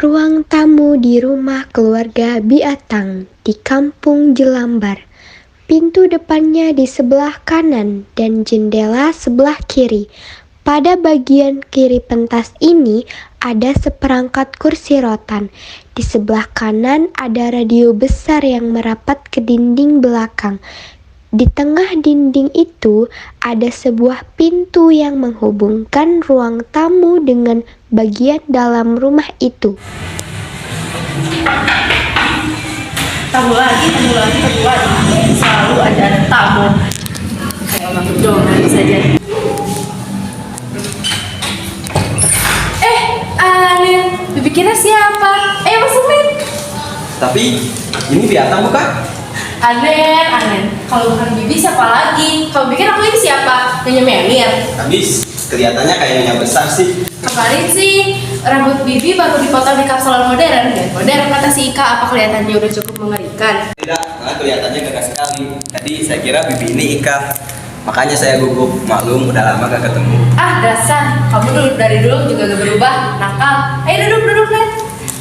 Ruang tamu di rumah keluarga Biatang di Kampung Jelambar. Pintu depannya di sebelah kanan dan jendela sebelah kiri. Pada bagian kiri pentas ini ada seperangkat kursi rotan. Di sebelah kanan ada radio besar yang merapat ke dinding belakang. Di tengah dinding itu ada sebuah pintu yang menghubungkan ruang tamu dengan bagian dalam rumah itu. Tamu lagi. Selalu ada tamu. Kayak masuk dong saja. Anin, Bibi kira siapa? Ayo masuk, Min. Tapi ini Biatang bukan? Anen. Kalau bukan Bibi siapa lagi? Kamu pikir aku ini siapa? Nyonya Memir. Habis kelihatannya kayaknya besar sih. Kemarin sih rambut Bibi baru dipotong di kapsul modern ya. Modern kata si Ika, apa kelihatannya udah cukup mengerikan? Tidak, malah kelihatannya gagah sekali. Tadi saya kira Bibi ini Ika. Makanya saya gugup, maklum udah lama gak ketemu. Ah dasar, kamu dulu dari dulu juga gak berubah, nakal. Ayo duduk, Nen.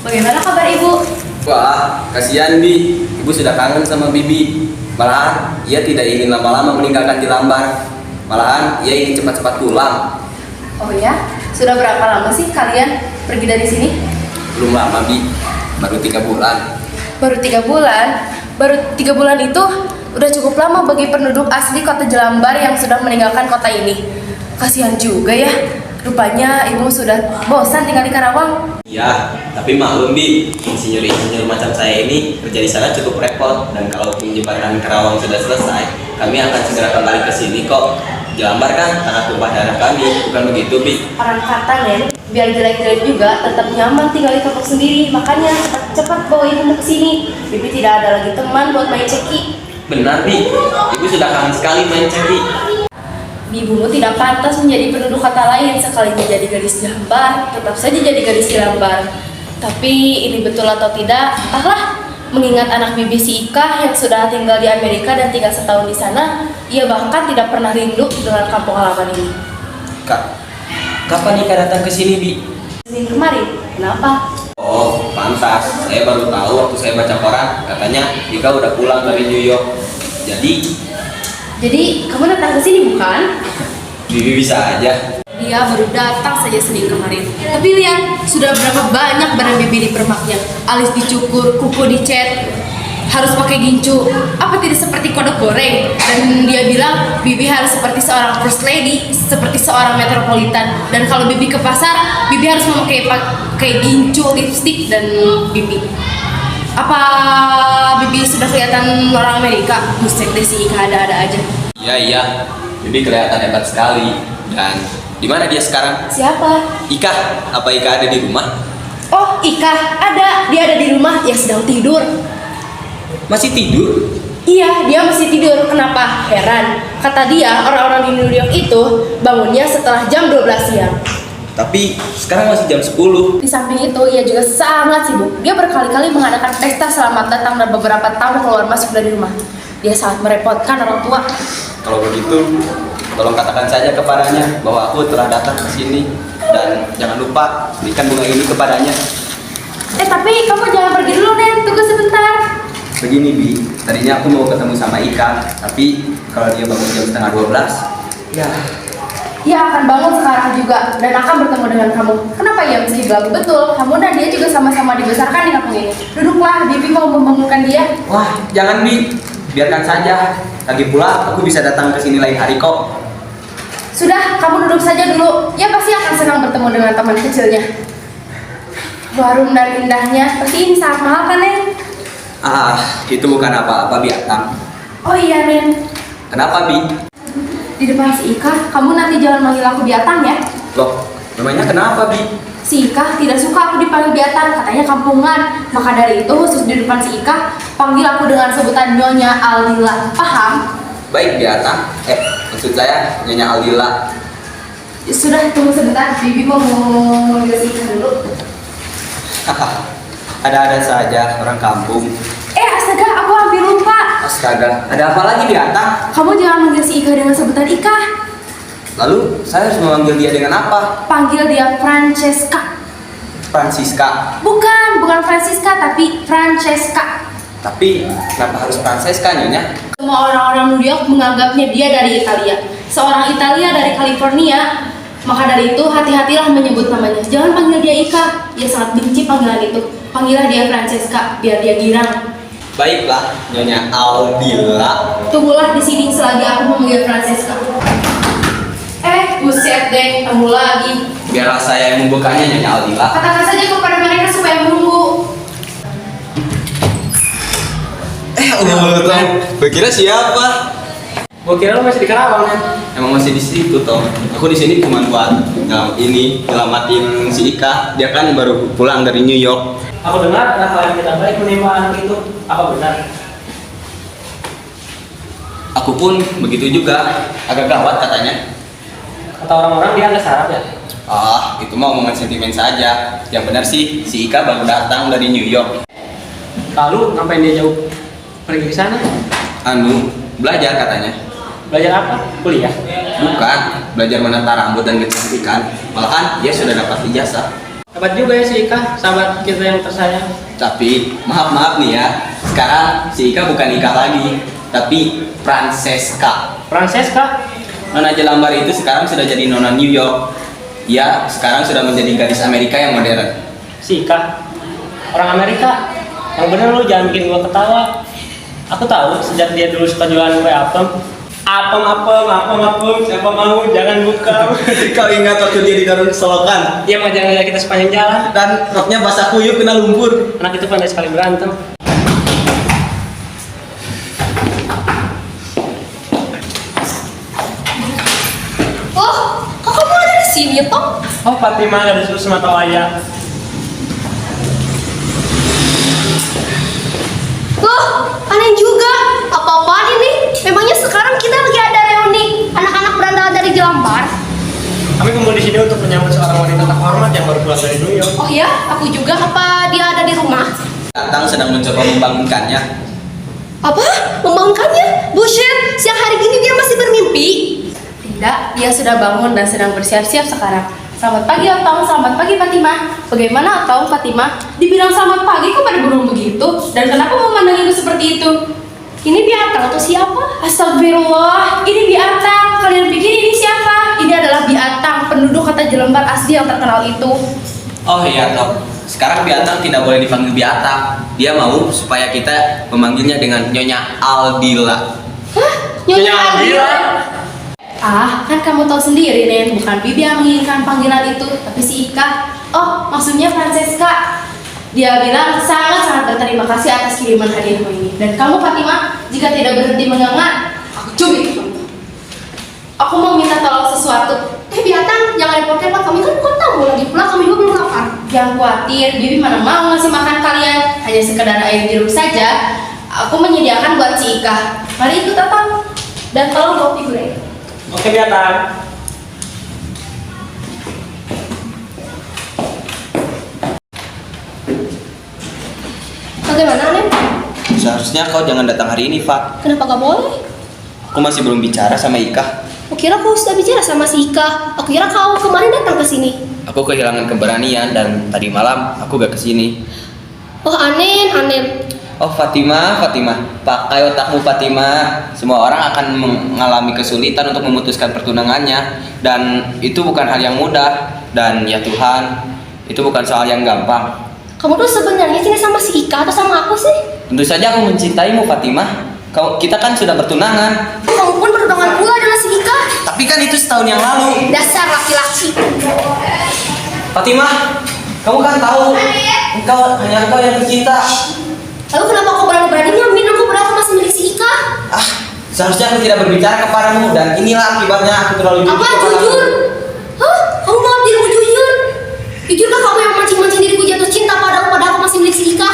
Bagaimana kabar ibu? Wah, kasihan Bi. Ibu sudah kangen sama Bibi. Malahan, ia tidak ingin lama-lama meninggalkan Jelambar. Malahan, ia ingin cepat-cepat pulang. Oh ya? Sudah berapa lama sih kalian pergi dari sini? Belum lama Bi, baru 3 bulan. Baru 3 bulan? Baru 3 bulan itu udah cukup lama bagi penduduk asli kota Jelambar yang sudah meninggalkan kota ini. Kasihan juga ya. Rupanya ibu sudah bosan tinggal di Karawang. Iya, tapi maklum Bi, insinyur-insinyur macam saya ini kerja di sana cukup repot. Dan kalau jembatan Karawang sudah selesai, kami akan segera kembali ke sini kok. Jelambar kan tanah tumpah darah kami, bukan begitu Bi? Orang kata Nen, biar jelek-jelek juga tetap nyaman tinggal di kampung sendiri. Makanya cepat bawa ibumu ke sini. Bibi tidak ada lagi teman buat main ceki. Benar Bi, ibu sudah kangen sekali main ceki. Ibumu tidak pantas menjadi penduduk kota lain. Sekali menjadi gadis Jelambar, tetap saja jadi gadis Jelambar. Tapi ini betul atau tidak, entahlah. Mengingat anak Bibi si Ika yang sudah tinggal di Amerika dan tinggal setahun di sana, ia bahkan tidak pernah rindu dengan kampung halaman ini. Kak, kapan Ika datang ke sini Bi? Senin kemarin, kenapa? Oh, pantas. Saya baru tahu waktu saya baca koran, katanya Ika udah pulang dari New York. Jadi kamu datang ke sini bukan? Bibi bisa aja. Dia baru datang saja Senin kemarin. Tapi lihat, sudah berapa banyak barang Bibi di permaknya. Alis dicukur, kuku dicat, harus pakai gincu. Apa tidak seperti kodok goreng? Dan dia bilang Bibi harus seperti seorang first lady, seperti seorang metropolitan. Dan kalau Bibi ke pasar, Bibi harus pakai gincu, lipstick dan Bibi. Apa Bibi sudah kelihatan orang Amerika? Buset deh si Ika ada-ada aja. Iya, Bibi kelihatan hebat sekali. Dan di mana dia sekarang? Siapa? Ika, apa Ika ada di rumah? Oh, Ika, ada. Dia ada di rumah, dia sedang tidur. Masih tidur? Iya, dia masih tidur. Kenapa? Heran. Kata dia, orang-orang di New York itu bangunnya setelah jam 12 siang. Tapi sekarang masih jam 10. Di samping itu, ia juga sangat sibuk. Dia berkali-kali mengadakan pesta selamat datang dan beberapa tamu keluar masuk dari rumah. Dia sangat merepotkan orang tua. Kalau begitu, tolong katakan saja kepadanya bahwa aku telah datang ke sini. Dan jangan lupa berikan bunga ini kepadanya. Tapi kamu jangan pergi dulu, Nen. Tunggu sebentar. Begini Bi, tadinya aku mau ketemu sama Ika. Tapi kalau dia bangun jam setengah 12, ya Ia akan bangun sekarang juga dan akan bertemu dengan kamu. Kenapa ia mesti belagu? Betul, kamu dan dia juga sama-sama dibesarkan di kampung ini. Duduklah, Bibi mau membangunkan dia. wah, jangan Bi, biarkan saja. Lagi pula aku bisa datang ke sini lain hari kok. Sudah, kamu duduk saja dulu. Ia pasti akan senang bertemu dengan teman kecilnya. Warung dan indahnya, pasti ini sangat mahal kan, Nen? Itu bukan apa-apa Biatang. Oh iya, Nen. Kenapa Bi? Di depan si Ika, kamu nanti jangan manggil aku Biatang ya. Loh, memangnya kenapa Bi? Si Ika tidak suka aku dipanggil Biatang, katanya kampungan. Maka dari itu, khusus di depan si Ika, panggil aku dengan sebutan Nyonya Aldila. Paham? Baik Biatang. Maksud saya Nyonya Aldila. Ya sudah, tunggu sebentar. Bibi mau manggil si Ika dulu. Ada-ada saja orang kampung. Astaga, aku hampir lupa. Astaga, ada apa lagi Biatang? Kamu jangan manggil si Ika dengan sebutan Ika. Lalu saya harus memanggil dia dengan apa? Panggil dia Francesca. Francisca. Bukan Francisca, tapi Francesca. Tapi kenapa harus Francesca Nyonya? Semua orang-orang New York menganggapnya dia dari Italia. Seorang Italia dari California. Maka dari itu hati-hatilah menyebut namanya. Jangan panggil dia Ika. Dia sangat benci panggilan itu. Panggillah dia Francesca biar dia girang. Baiklah, Nyonya Aldila. Tunggulah di sini selagi aku memanggil Francesca. Buset deh, kamu lagi. Biarlah saya yang membukanya, Nyonya Aldila. Katakan saja kepada mereka supaya menunggu. Gue kira siapa? Gue kira lu masih di Karawang kan? Emang masih di situ toh. Aku di sini cuma buat nyelamatin si Ika. Dia kan baru pulang dari New York. Aku dengar ada hal yang tidak baik menimpa anak itu. Apa benar? Aku pun begitu juga. Agak gawat katanya. Kata orang-orang dia ada saraf ya? Itu mah omongan sentimen saja. Yang benar sih, si Ika baru datang dari New York. Lalu ngapain dia jauh pergi ke sana? Belajar katanya. Belajar apa? Kuliah? Bukan, belajar menata rambut dan kecantikan. Malahan dia sudah dapat ijazah. Hebat juga ya si Ika, sahabat kita yang tersayang. Tapi maaf nih ya, sekarang si Ika bukan Ika lagi, tapi Francesca. Francesca? Nona Jelambar itu sekarang sudah jadi nona New York. Ia sekarang sudah menjadi gadis Amerika yang modern. Si Ika? Orang Amerika? Yang bener lu jangan bikin gua ketawa. Aku tahu sejak dia dulu suka jualan kue apem. Apem, siapa mau, jangan buka. Kau ingat waktu dia di Darun Solokan? Dia mau jalan kita sepanjang jalan. Dan roknya basah kuyup kena lumpur. Anak itu pandai sekali berantem. Oh, kok kamu ada di sini toh? Oh, Fatima ada disuruh semata wayang. Loh, aneh juga. Apa-apaan ini? Memangnya sekarang kita lagi ada reuni anak-anak berandalan dari Jelambar? Kami kumpul di sini untuk menyambut seorang wanita terhormat yang baru pulang dari New York. Oh ya, aku juga. Apa dia ada di rumah? Tatang sedang mencoba membangunkannya. Apa? Membangunkannya? Bullshit, siang hari gini dia masih bermimpi. Tidak, dia sudah bangun dan sedang bersiap-siap sekarang. Selamat pagi Otong, selamat pagi Fatimah. Bagaimana Otong, Fatimah? Dibilang selamat pagi kok pada bengong begitu? Dan kenapa memandang ibu seperti itu? Ini Biatang atau siapa? Astagfirullah, ini Biatang. Kalian pikir ini siapa? Ini adalah Biatang, penduduk kota Jelambar asli yang terkenal itu. Oh iya toh, sekarang Biatang tidak boleh dipanggil Biatang. Dia mau supaya kita memanggilnya dengan Nyonya Aldila. Hah? Nyonya Aldila? Kan kamu tahu sendiri, Nen. Bukan Bibi yang menginginkan panggilan itu, tapi si Ika. Oh, maksudnya Francesca. Dia bilang sangat-sangat berterima kasih atas kiriman hadiahmu ini. Dan kamu, Fatimah, jika tidak berhenti mengangat, aku cubit kamu. Aku mau minta tolong sesuatu. Biatang, jangan repot-repot. Kami kan bukan tamu lagi pula. Kami juga belum lapar. Jangan khawatir, Bibi mana mau ngasih makan kalian. Hanya sekedar air jeruk saja. Aku menyediakan buat si Ika. Mari ikut datang. Dan tolong bawa figurnya. Oke, Biatang. Bagaimana, Nen? Seharusnya kau jangan datang hari ini, Fat. Kenapa gak boleh? Aku masih belum bicara sama Ika. Aku kira kau sudah bicara sama si Ika. Aku kira kau kemarin datang ke sini. Aku kehilangan keberanian dan tadi malam aku gak kesini. Oh, Anen. Oh Fatimah, pakai otakmu Fatimah. Semua orang akan mengalami kesulitan untuk memutuskan pertunangannya. Dan itu bukan hal yang mudah. Dan ya Tuhan, itu bukan soal yang gampang. Kamu tuh sebenarnya cinta sama si Ika atau sama aku sih? Tentu saja aku mencintaimu Fatimah. Kita kan sudah bertunangan. Kamu pun bertunangan pula dengan si Ika. Tapi kan itu setahun yang lalu. Dasar laki-laki. Fatimah, kamu kan tahu hanya engkau yang tercinta. Lalu kenapa kau berani-beraninya minum aku padahal aku masih milik si Ika? Seharusnya aku tidak berbicara kepadamu. Dan inilah akibatnya aku terlalu jujur. Apa kepadamu. jujur? Hah? Kamu mau dirimu jujur? Jujurbah kamu yang mancing-mancing diriku jatuh cinta padahal aku masih milik si Ika?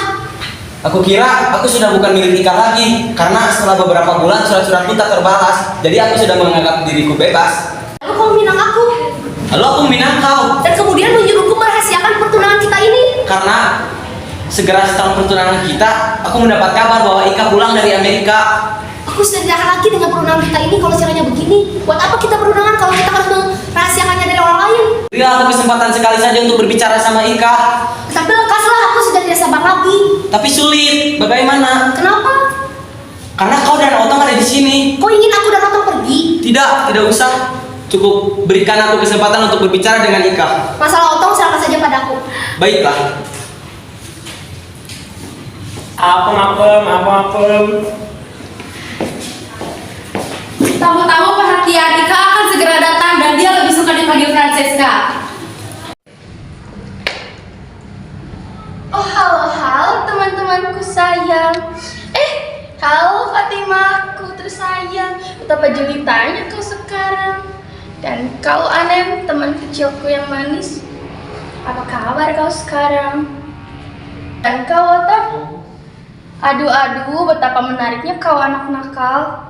Aku kira aku sudah bukan milik Ika lagi. Karena setelah beberapa bulan surat-suratku tak terbalas. Jadi aku sudah menganggap diriku bebas. Lalu kamu minang aku? Lalu aku minang kau. Dan kemudian menyuruhku merahasiakan pertunangan kita ini? Karena segera setelah pertunangan kita, aku mendapat kabar bahwa Ika pulang dari Amerika. Aku Aku sudah tidak akan lagi dengan perundangan kita ini kalau caranya begini. Buat apa kita perundangan kalau kita harus merahasiakannya dari orang lain? Berilah aku kesempatan sekali saja untuk berbicara sama Ika. Tapi lekaslah, aku sudah tidak sabar lagi. Tapi sulit, bagaimana? Kenapa? Karena kau dan Otong ada di sini. Kau ingin aku dan Otong pergi? Tidak usah. Cukup berikan aku kesempatan untuk berbicara dengan Ika. Masalah Otong serahkan saja padaku. Baiklah. Apem. Tamu-tamu perhatian, Ika akan segera datang dan dia lebih suka dipanggil Francesca. Oh, halo teman-temanku sayang. Halo Fatimahku tersayang. Betapa jelitanya kau sekarang. Dan kau Anem, teman kecilku yang manis. Apa kabar kau sekarang? Dan kau Otong? Aduh, betapa menariknya kau anak nakal.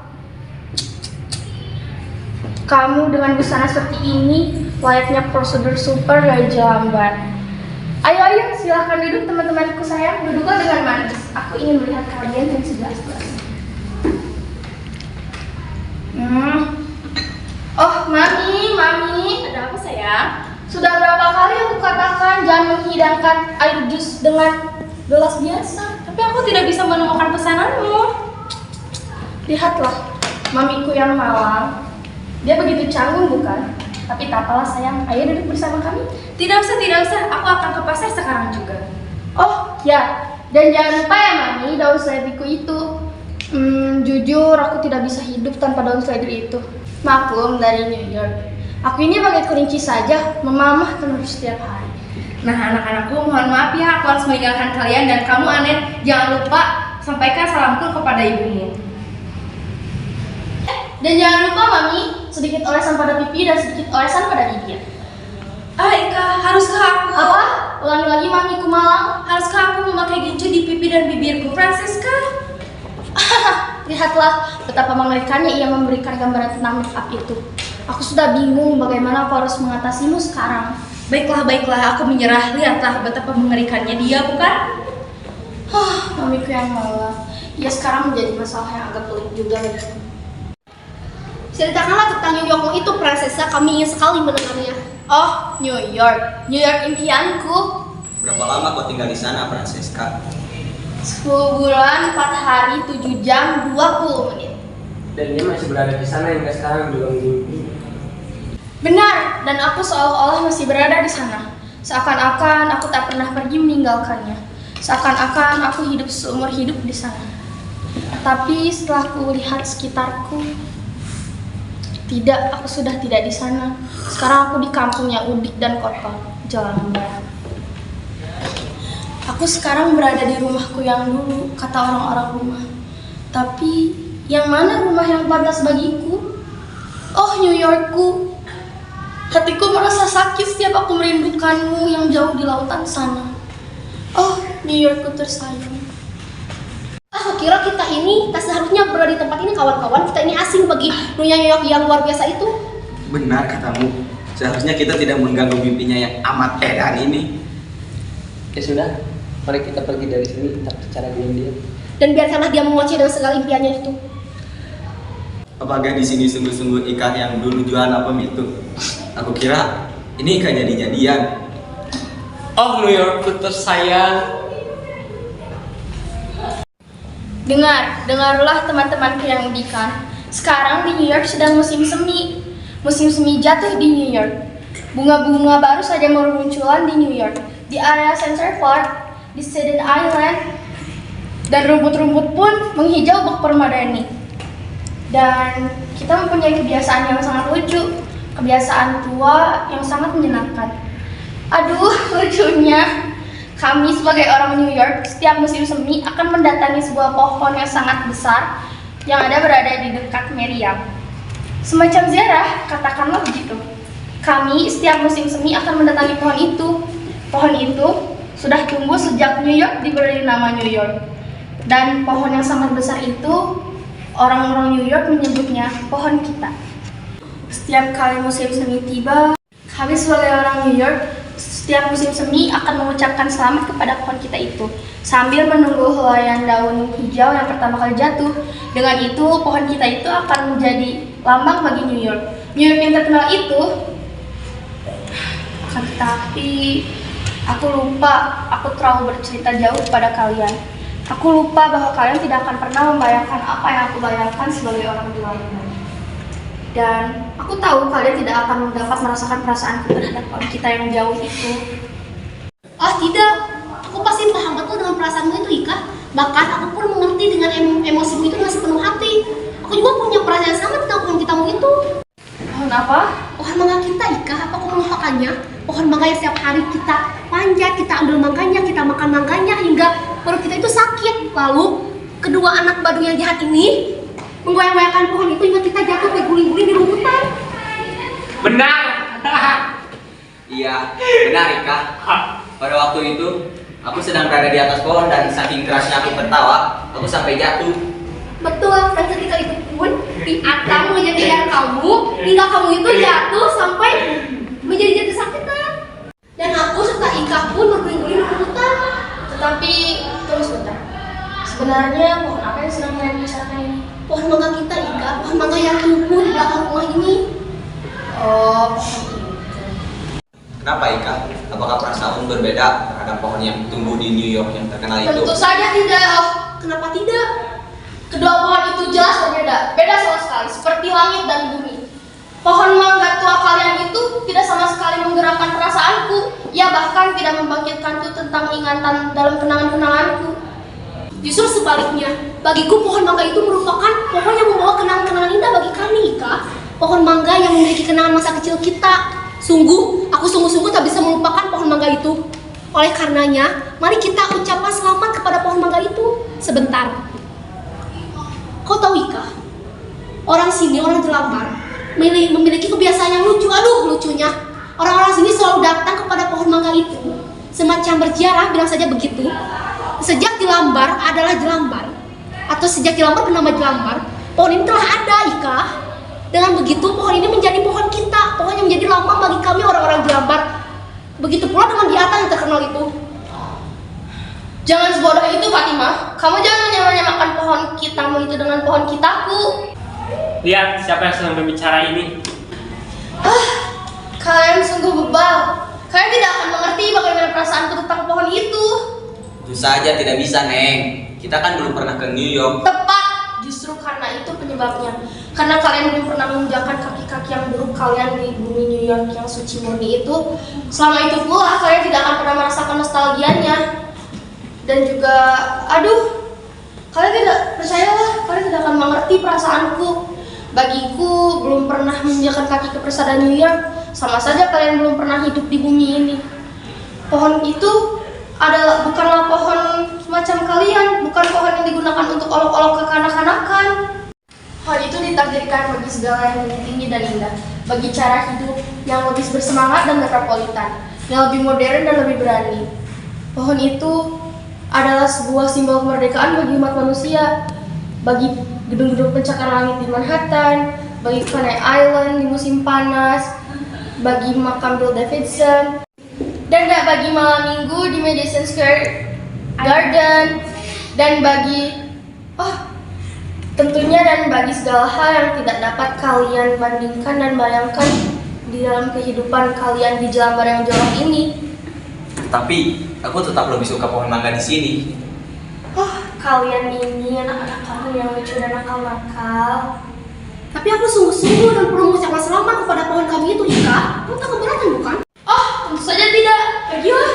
Kamu dengan busana seperti ini layaknya prosedur super dari Jelambar. Ayo, silahkan duduk teman-temanku sayang. Duduklah dengan manis. Aku ingin melihat kalian yang sejelas-jelas. Oh, Mami. Ada apa sayang? Sudah berapa kali aku katakan jangan menghidangkan air jus dengan gelas biasa. Tapi aku tidak bisa menemukan pesananmu. Lihatlah, mamiku yang malang. Dia begitu canggung bukan? Tapi tak apalah sayang, ayo duduk bersama kami. Tidak usah. Aku akan ke pasar sekarang juga. Oh ya, dan jangan lupa ya Mami, daun seledriku itu. Jujur aku tidak bisa hidup tanpa daun seledri itu. Maklum dari New York. Aku ini bagai kelinci saja, memamah terus setiap hari. Nah, anak-anakku, mohon maaf ya, aku harus meninggalkan kalian dan kamu Anet, jangan lupa sampaikan salamku kepada ibumu. Dan jangan lupa Mami, sedikit olesan pada pipi dan sedikit olesan pada bibir. Ika, haruskah aku? Apa? Ulangi lagi Mamiku malang. Haruskah aku memakai gincu di pipi dan bibirku, Francesca? Lihatlah betapa mengerikannya ia memberikan gambaran tentang make up itu. Aku sudah bingung bagaimana aku harus mengatasimu sekarang. Baiklah, aku menyerah. Lihatlah betapa mengerikannya dia, bukan? Mamiku yang malang. Ia sekarang menjadi masalah yang agak pelik juga bagiku. Ceritakanlah tentang New Yorkmu itu, Francesca. Kami ingin sekali mendengarnya. Oh, New York impianku. Berapa lama kau tinggal di sana, Francesca? 10 bulan, 4 hari, 7 jam, 20 menit. Dan dia masih berada di sana hingga sekarang belum mimpi. Benar, dan aku seolah-olah masih berada di sana. Seakan-akan aku tak pernah pergi meninggalkannya. Seakan-akan aku hidup seumur hidup di sana. Tapi setelah aku lihat sekitarku, tidak, aku sudah tidak di sana. Sekarang aku di kampung yang udik dan kotor, Jelambar. Aku sekarang berada di rumahku yang dulu, kata orang-orang rumah. Tapi, yang mana rumah yang pantas bagiku? Oh, New Yorkku. Hatiku merasa sakit setiap aku merindukanmu yang jauh di lautan sana. Oh, New Yorkku tersayang. Aku kira kita ini tak seharusnya berada di tempat ini, kawan-kawan. Kita ini asing bagi dunia New York yang luar biasa itu. Benar katamu. Seharusnya kita tidak mengganggu mimpinya yang amat edan ini. Ya sudah, mari kita pergi dari sini tapi secara diam-diam. Dan biarkanlah dia mengoceh dengan segala impiannya itu. Apakah di sini sungguh-sungguh Ika yang dulu jualan apem itu? Aku kira ini Ika jadi-jadian. Oh, New Yorkku tersayang. Dengarlah teman-temanku yang udikan. Sekarang di New York sedang musim semi. Musim semi jatuh di New York. Bunga-bunga baru saja bermunculan di New York. Di area Central Park, di Staten Island, dan rumput-rumput pun menghijau bak permadani. Dan kita mempunyai kebiasaan yang sangat lucu, kebiasaan tua yang sangat menyenangkan. Aduh, lucunya. Kami sebagai orang New York, setiap musim semi akan mendatangi sebuah pohon yang sangat besar yang berada di dekat Meriam. Semacam ziarah, katakanlah begitu. Kami setiap musim semi akan mendatangi pohon itu. Pohon itu sudah tumbuh sejak New York diberi nama New York. Dan pohon yang sangat besar itu, orang-orang New York menyebutnya pohon kita. Setiap kali musim semi tiba, kami sebagai orang New York setiap musim semi akan mengucapkan selamat kepada pohon kita itu sambil menunggu helaian daun hijau yang pertama kali jatuh. Dengan itu, pohon kita itu akan menjadi lambang bagi New York. New York yang terkenal itu akan tetapi aku lupa, aku terlalu bercerita jauh kepada kalian. Aku lupa bahwa kalian tidak akan pernah membayangkan apa yang aku bayangkan sebagai orang di luar negeri. Dan aku tahu kalian tidak akan dapat merasakan perasaan terhadap orang kita yang jauh itu. Oh tidak, aku pasti paham betul dengan perasaanmu itu Ika. Bahkan aku pun mengerti dengan emosimu itu dengan sepenuh hati. Aku juga punya perasaan yang sama tentang pohon kitamu itu. Pohon apa? Pohon mangga kita Ika, apa aku melupakannya? Pohon mangga yang setiap hari kita panjat, kita ambil mangganya, kita makan mangganya hingga perut kita itu sakit. Lalu kedua anak Badung yang jahat ini menggoyang-goyangkan pohon itu hingga kita jatuh berguling-guling di rumputan. Benar. Iya, benar Ika. Pada waktu itu, aku sedang berada di atas pohon dan saking kerasnya aku tertawa, aku sampai jatuh. Betul, dan ketika itu pun Atang menjadi kamu hingga kamu itu jatuh sampai menjadi kesakitan. Dan aku serta Ika pun berguling-guling di rumputan. Tetapi, tunggu sebentar. Sebenarnya pohon apa yang sedang kalian bicarakan ini? Pohon mangga kita Ika, pohon mangga yang tumbuh di belakang rumah ini. Oh, pohon itu. Kenapa Ika? Apakah perasaanmu berbeda terhadap pohon yang tumbuh di New York yang terkenal itu? Tentu saja tidak. Kenapa tidak? Kedua pohon itu jelas berbeda. Beda sama sekali, seperti langit dan bumi. Pohon mangga tua kalian itu tidak sama sekali menggerakkan perasaanku. Ya bahkan tidak membangkitkanku tentang ingatan dalam kenangan-kenanganku. Justru sebaliknya, bagiku pohon mangga itu merupakan pohon yang membawa kenangan-kenangan indah bagi kami, Ika. Pohon mangga yang memiliki kenangan masa kecil kita. Aku sungguh-sungguh tak bisa melupakan pohon mangga itu. Oleh karenanya, mari kita ucapkan selamat kepada pohon mangga itu. Sebentar. Kau tahu, Ika? Orang sini, orang Jelambar, memiliki kebiasaan yang lucu. Aduh, lucunya. Orang-orang sini selalu datang kepada pohon mangga itu. Semacam berziarah, bilang saja begitu. Sejak Jelambar adalah Jelambar, atau sejak Jelambar bernama Jelambar, pohon ini telah ada, Ika. Dengan begitu, pohon ini menjadi pohon kita, pohon yang menjadi lambang bagi kami orang-orang Jelambar. Begitu pula dengan di atas yang terkenal itu. Jangan sebodoh itu, Fatimah. Kamu jangan menyamakan pohon kitamu itu dengan pohon kitaku. Lihat siapa yang sedang berbicara ini. Kalian sungguh bebal. Kalian tidak akan mengerti bagaimana perasaanku tentang pohon itu. Tentu saja tidak bisa, Neng. Kita kan belum pernah ke New York. Tepat, justru karena itu penyebabnya. Karena kalian belum pernah menginjakkan kaki-kaki yang buruk kalian di bumi New York yang suci murni itu. Selama itu pula kalian tidak akan pernah merasakan nostalgianya. Dan juga, kalian tidak percayalah, kalian tidak akan mengerti perasaanku. Bagiku belum pernah menginjakkan kaki ke persada New York, sama saja kalian belum pernah hidup di bumi ini. Pohon itu bukanlah pohon semacam kalian, bukan pohon yang digunakan untuk olok-olok kekanak-kanakan. Pohon itu ditakdirkan bagi segala yang lebih tinggi dan indah, bagi cara hidup yang lebih bersemangat dan metropolitan, yang lebih modern dan lebih berani. Pohon itu adalah sebuah simbol kemerdekaan bagi umat manusia, bagi gedung-gedung pencakar langit di Manhattan, bagi Coney Island di musim panas, bagi makam Bill Davidson, dan bagi malam minggu di Madison Square Garden, dan tentunya bagi segala hal yang tidak dapat kalian bandingkan dan bayangkan di dalam kehidupan kalian di Jelambar yang jorok ini. Tapi aku tetap lebih suka pohon mangga di sini. Kalian ini anak-anak kamu yang lucu dan nakal-nakal. Tapi aku sungguh-sungguh dan perlu mengucapkan selamat kepada pohon kami itu, Ika. Kamu tak keberatan, bukan? Tentu saja tidak. Pergilah.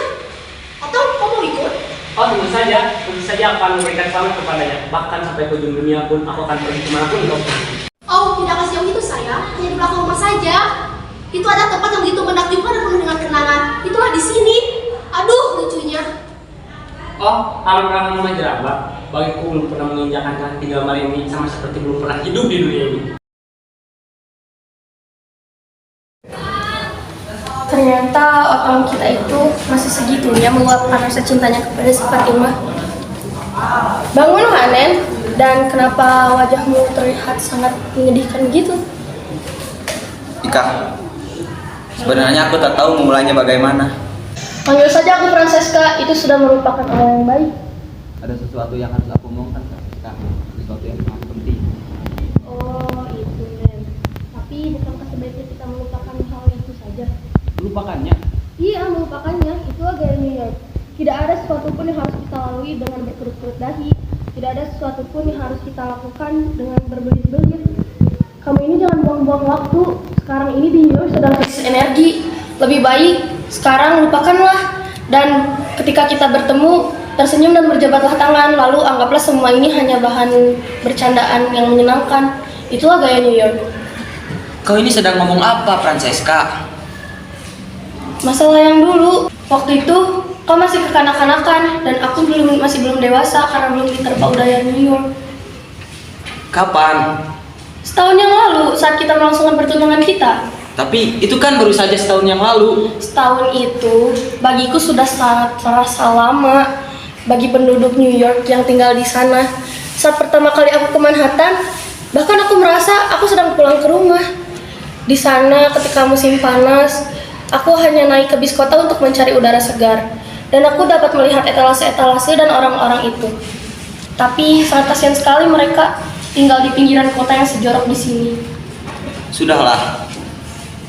Atau kamu ikut? Oh, tentu saja aku akan memberikan selamat kepadanya. Bahkan sampai ke ujung dunia pun aku akan pergi kemanapun kau pergi. Oh, tidak kasih yang itu sayang. Hanya di belakang rumah saja. Itu ada tempat yang begitu menakjubkan dan penuh dengan kenangan. Itulah di sini. Aduh, lucunya. Oh, kalau orang rumah Jelambar, bagiku belum pernah menginjakan kaki di gambar ini, sama seperti belum pernah hidup di dunia ini. Ternyata orang kita itu masih segitunya meluapkan rasa cintanya kepada si Fatimah. Bangun, Hanen. Dan kenapa wajahmu terlihat sangat menyedihkan gitu? Ika, sebenarnya aku tak tahu memulainya bagaimana. Panggil saja aku Francesca, itu sudah merupakan orang yang baik. Ada sesuatu yang harus aku omongkan, Francesca. Sesuatu yang sangat penting. Oh, itu men. Tapi bukankah sebaiknya kita melupakan hal itu saja? Lupakannya. Iya, melupakannya. Itulah gaya New York. Tidak ada sesuatu pun yang harus kita lalui dengan berkerut-kerut dahi. Tidak ada sesuatu pun yang harus kita lakukan dengan berbelit-belit. Kamu ini jangan buang-buang waktu. Sekarang ini di New York sedang krisis energi. Lebih baik sekarang lupakanlah. Dan ketika kita bertemu, tersenyum dan berjabatlah tangan. Lalu anggaplah semua ini hanya bahan bercandaan yang menyenangkan. Itulah gaya New York. Kau ini sedang ngomong apa, Francesca? Masalah yang dulu, waktu itu kau masih kekanak-kanakan dan aku masih belum dewasa karena belum diterpa budaya New York. Kapan? Setahun yang lalu saat kita melangsungkan pertunangan kita. Tapi itu kan baru saja setahun yang lalu. Setahun itu bagiku sudah sangat terasa lama bagi penduduk New York yang tinggal di sana. Saat pertama kali aku ke Manhattan, bahkan aku merasa aku sedang pulang ke rumah. Di sana ketika musim panas, aku hanya naik ke bis kota untuk mencari udara segar. Dan aku dapat melihat etalase-etalase dan orang-orang itu. Tapi sangat kasihan sekali mereka tinggal di pinggiran kota yang sejorok di sini. Sudahlah.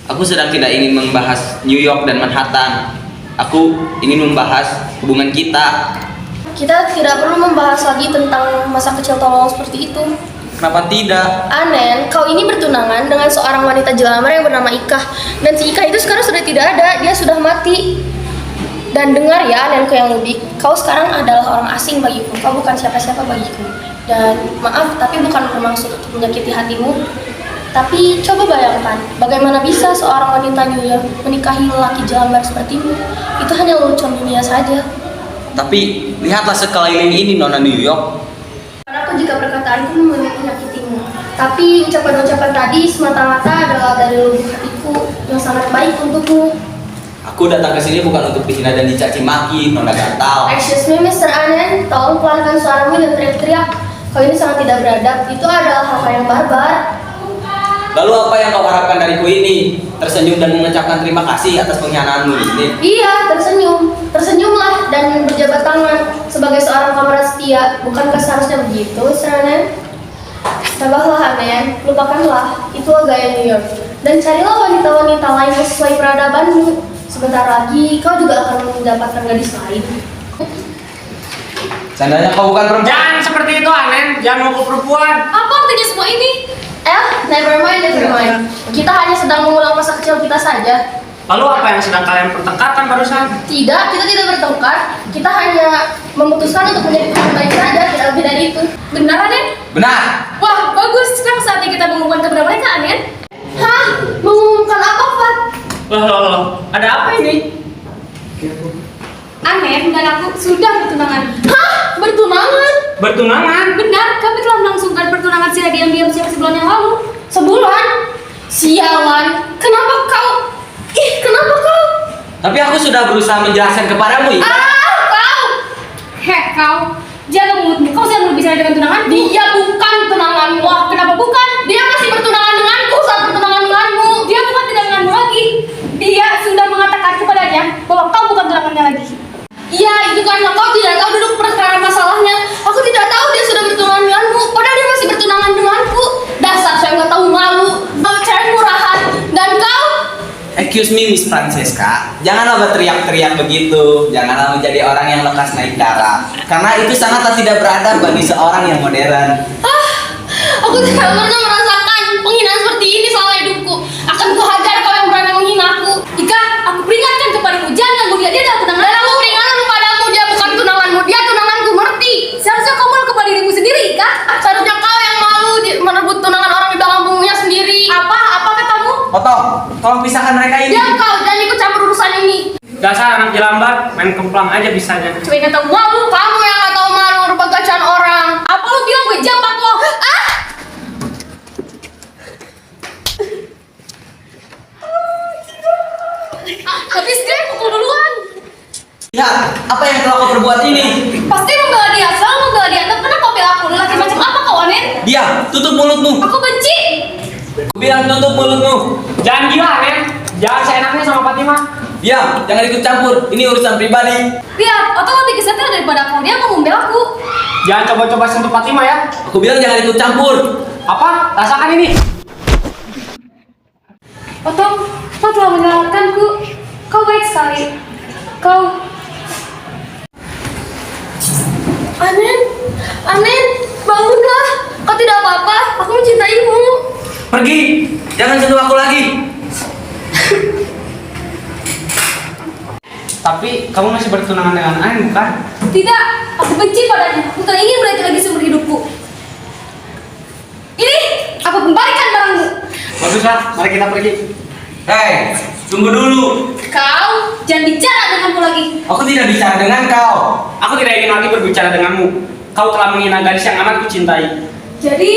Aku sedang tidak ingin membahas New York dan Manhattan. Aku ingin membahas hubungan kita. Kita tidak perlu membahas lagi tentang masa kecil tolol seperti itu. Kenapa tidak? Anen, kau ini bertunangan dengan seorang wanita jelamar yang bernama Ika. Dan si Ika itu sekarang sudah tidak ada, dia sudah mati. Dan dengar ya, Anenku yang mudik, kau sekarang adalah orang asing bagiku. Kau bukan siapa-siapa bagiku. Dan maaf, tapi bukan bermaksud untuk menyakiti hatimu. Tapi coba bayangkan, bagaimana bisa seorang wanita New York menikahi lelaki jelambar sepertimu? Itu hanya lelucon dunia saja. Tapi lihatlah sekeliling ini, Nona New York. Aku jika perkataanku menyakitimu. Tapi ucapan-ucapan tadi semata-mata adalah dari lubuk hatiku yang sangat baik untukmu. Aku datang ke sini bukan untuk dihina dan dicaci maki, Nona Gatal. Excuse me, Mr. Anen, tolong pelankan suaramu dan teriak-teriak. Kau ini sangat tidak beradab. Itu adalah hal yang barbar. Lalu apa yang kau harapkan dariku ini? Tersenyum dan mengucapkan terima kasih atas pengkhianatanmu ini. Iya, tersenyum. Tersenyumlah dan berjabat tangan sebagai seorang kamarad setia. Bukankah seharusnya begitu, Mr. Anen? Tabahlah, Anen. Lupakanlah. Itulah gaya New York. Dan carilah wanita-wanita lain yang sesuai peradabanmu. Sebentar lagi, kau juga akan mendapatkan gadis lain. Seandainya kau bukan perempuan. Jangan seperti itu, Anen. Jangan mau ke perempuan. Apa artinya semua ini? Never mind. Kita hanya sedang mengulang masa kecil kita saja. Lalu apa yang sedang kalian pertengkarkan barusan? Tidak, kita tidak bertengkar. Kita hanya memutuskan untuk menjadi teman baik saja, tidak lebih dari itu. Benar, Anen? Benar. Wah, bagus. Sekarang saatnya kita mengumumkan kepada mereka, Anen. Hah? Mengumumkan apa, Fat? Loh, ada apa ini? Anen dan aku sudah bertunangan. Hah? Bertunangan? Bertunangan? Benar, kami telah melangsungkan pertunangan secara diam-diam sejak sebulan yang lalu. Sebulan? Sialan. Kenapa kau? Kenapa kau? Tapi aku sudah berusaha menjelaskan kepadamu, Ika. Kau! Heh, kau. Jaga mulutmu. Kau sedang berbicara dengan tunanganku. Dia bukan tunanganmu. Wah, kenapa bukan? Dia masih bertunangan denganku saat bertunangan denganmu. Dia bukan tidak denganmu lagi. Dia sudah mengatakan kepadanya bahwa kau bukan tunangannya lagi. Iya, itu karena kau tidak tahu duduk perkara masalahnya. Aku tidak tahu dia sudah bertunangan denganmu, padahal dia masih bertunangan denganku. Dasar saya nggak tahu malu. Kau cewek murahan. Dan kau? Excuse me, Miss Francesca. Janganlah berteriak-teriak begitu. Janganlah menjadi orang yang lekas naik darah. Karena itu sangatlah tidak beradab bagi seorang yang modern. Aku tidak pernah merasakan penghinaan seperti ini selama hidupku. Akan kuhajar kau yang berani menghinaku. Ika, aku peringatkan kepadamu, jangan ganggu dia. Dia adalah tunangan. Dan aku peringatkan kepadamu, dia bukan tunanganmu, dia tunanganku, ngerti? Seharusnya kau malu kepada dirimu sendiri, Ika. Seharusnya kau yang malu merebut tunangan orang di belakang punggungnya sendiri. Apa katamu? Otong, tolong pisahkan mereka ini. Diam kau, jangan ikut campur urusan ini. Dasar anak jelambar, main kemplang aja bisanya. Coba ingat tahu malu. Kamu yang nggak tahu malu ngerebut gacahan orang. Apa lu bilang gue jampak lo? Habis dia pukul duluan. Ya, apa yang telah kau perbuat ini? Pasti membela dia, selalu membela dia. Tapi kenapa bela aku? Lelaki macam apa kau, Anen? Diam, tutup mulutmu. Aku benci. Aku bilang tutup mulutmu. Jangan gila, Anen. Jangan seenaknya sama Fatima. Diam, jangan ikut campur. Ini urusan pribadi. Lihat, Otong lebih kesetel daripada kau. Dia mau ngomel aku. Jangan coba-coba sentuh Fatima ya. Aku bilang jangan ikut campur. Apa? Rasakan ini. Otong, kau telah menyelamatkanku. Kau baik sekali. Kau... Anen, bangunlah. Kau tidak apa-apa. Aku mencintaimu. Pergi, jangan sentuh aku lagi. Tapi kamu masih bertunangan dengan Anen, bukan? Tidak, aku benci padanya. Aku tak ingin berarti lagi seumur hidupku. Ini, aku kembalikan barangmu. Baguslah, mari kita pergi. Hei, tunggu dulu. Kau jangan bicara denganku lagi. Aku tidak bicara dengan kau. Aku tidak ingin lagi berbicara denganmu. Kau telah menghina gadis yang amat kucintai. Jadi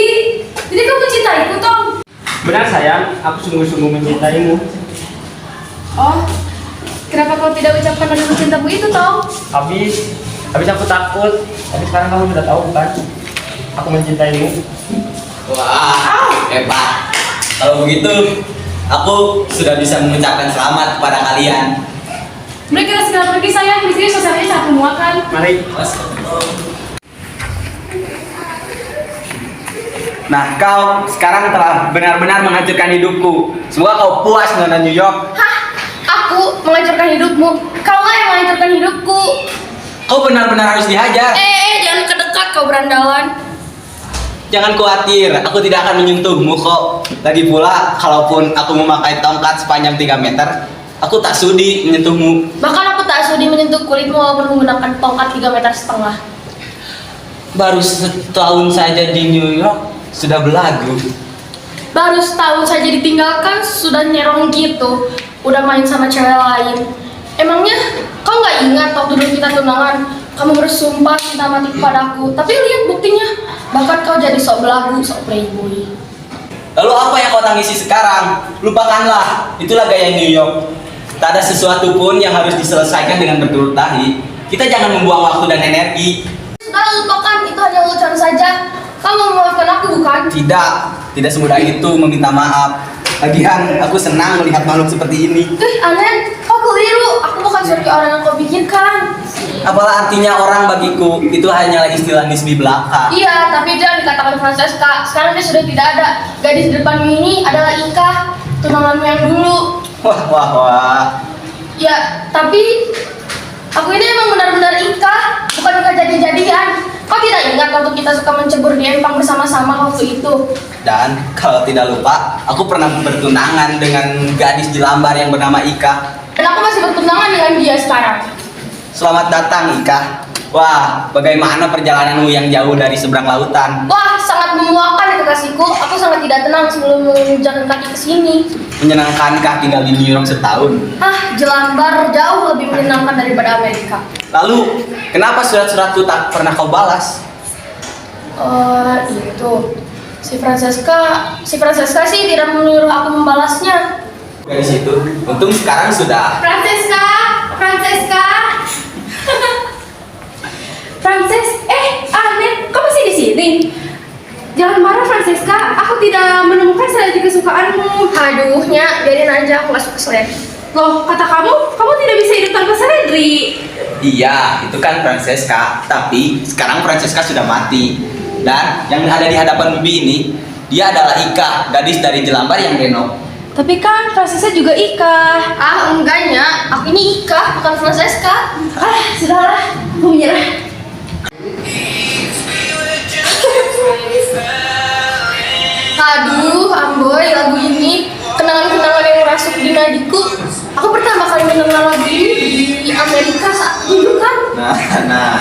kau mencintaiku, Tom? Benar sayang, aku sungguh-sungguh mencintaimu. Oh, kenapa kau tidak ucapkan dengan cintamu itu, Tom? Habis aku takut. Tapi sekarang kamu sudah tahu bukan? Aku mencintaimu. Wah, hebat. Kalau begitu, aku sudah bisa mengucapkan selamat kepada kalian. Mereka segera pergi, sayang. Di sini suasananya sangat memuakan. Mari. Nah, kau sekarang telah benar-benar menghancurkan hidupku. Semoga kau puas nona New York. Hah? Aku menghancurkan hidupmu? Kau lah yang menghancurkan hidupku. Kau benar-benar harus dihajar. Jangan kedekat kau berandalan. Jangan khawatir, aku tidak akan menyentuhmu kok. Lagi pula, kalaupun aku memakai tongkat sepanjang 3 meter, aku tak sudi menyentuhmu. Bahkan aku tak sudi menyentuh kulitmu walaupun menggunakan tongkat 3,5 meter. Baru setahun saja di New York, sudah belagu. Baru setahun saja ditinggalkan sudah nyerong gitu. Udah main sama cewek lain. Emangnya kau nggak ingat waktu dulu kita tunangan? Kamu bersumpah cinta mati kepadaku. Tapi lihat buktinya. Bahkan kau jadi sok belagu, sok playboy. Lalu apa yang kau tangisi sekarang? Lupakanlah, itulah gaya New York. Tak ada sesuatu pun yang harus diselesaikan dengan berturut tahi. Kita jangan membuang waktu dan energi. Sudah lupakan, itu hanya lelucon saja. Kamu memaafkan aku bukan? Tidak semudah itu meminta maaf. Lagian, aku senang melihat makhluk seperti ini. Anen, kau keliru. Aku bukan seperti orang yang kau pikirkan. Apalah artinya orang bagiku, itu hanyalah istilah nisbi belaka. Iya, tapi jangan dikatakan Francesca. Sekarang dia sudah tidak ada. Gadis di depanmu ini adalah Ika, tunanganmu yang dulu. Wah. Ya, tapi aku ini emang benar-benar Ika, bukan Ika jadi-jadian. Kau tidak ingat waktu kita suka mencebur di empang bersama-sama waktu itu? Dan kalau tidak lupa, aku pernah bertunangan dengan gadis di Lambar yang bernama Ika. Dan aku masih bertunangan dengan dia sekarang. Selamat datang Ika. Wah, bagaimana perjalananmu yang jauh dari seberang lautan? Wah, sangat memuakkan kekasihku. Aku sangat tidak tenang sebelum menginjakkan kaki ke sini. Menyenangkankah tinggal di New York setahun? Jelambar jauh lebih menyenangkan daripada Amerika. Lalu, kenapa surat-suratku tak pernah kau balas? Itu. Si Francesca sih tidak menyuruh aku membalasnya. Dari situ, untung sekarang sudah. Francesca. Anen, kau masih di sini? Jangan marah Francesca, aku tidak menemukan seledri kesukaanmu. Aduh, Nya, biarin aja, aku gak suka seledri. Loh, kata kamu tidak bisa hidup tanpa seledri. Iya, itu kan Francesca. Tapi sekarang Francesca sudah mati. Dan yang ada di hadapan Bibi ini, dia adalah Ika, gadis dari Jelambar yang renov. Tapi kan Francesca juga Ika. Enggaknya, aku ini Ika, bukan Francesca. Sudahlah, aku menyerah. Aduh, Amboy, lagu ini kenangan-kenangan yang merasuk di nadiku. Aku pertama kali mendengar lagu ini di Amerika saat dulu kan. Nah.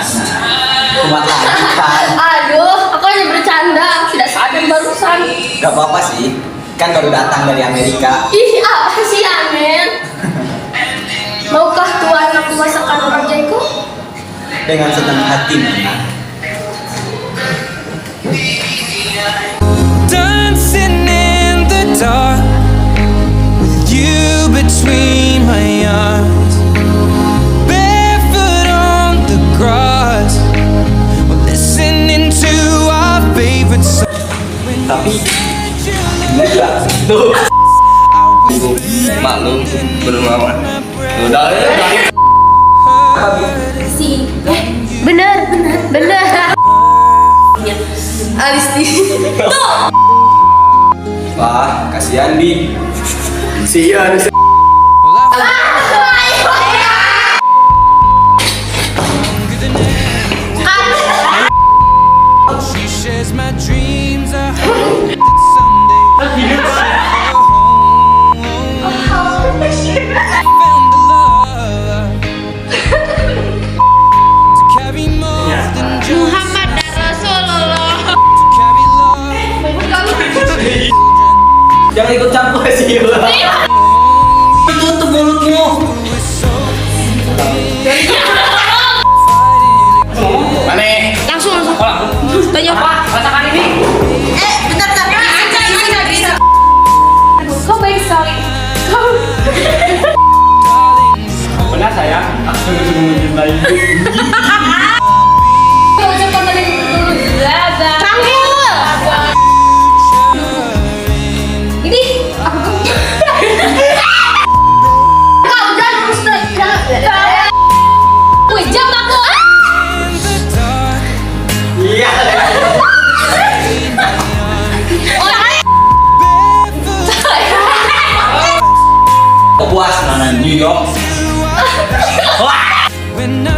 Kumat lagi kan. Aduh, aku hanya bercanda, tidak sadar barusan. Gak apa-apa sih, kan baru datang dari Amerika. Ih, apa sih Anen? Maukah tuan aku masakan orang Jeko? Dengan senang hati, Nana. Dancing in the dark with you between my arms, barefoot on the grass, listening to our favorite song. Tapi enggak tuh maklum belum lama Udah. Si. Bener. Alis di. Wah, kasihan Bi. Sian. She shares my dreams. I hope that someday I found the love to carry more than just Muhammad dan Rasulullah. to carry love. Jangan ikut campur sih. Tutup mulutmu. Mana? Langsung. Tanya Pak. Rasakan ini. Bentar. Bisa. Kau baik sekali. Benar sayang, aku sungguh-sungguh mencintai. Kau ucapkan tadi dulu. Dadah. Ini aku. Kau jangan terus jangan. Wih, jam aku. Iya. Puas nonton New York. when I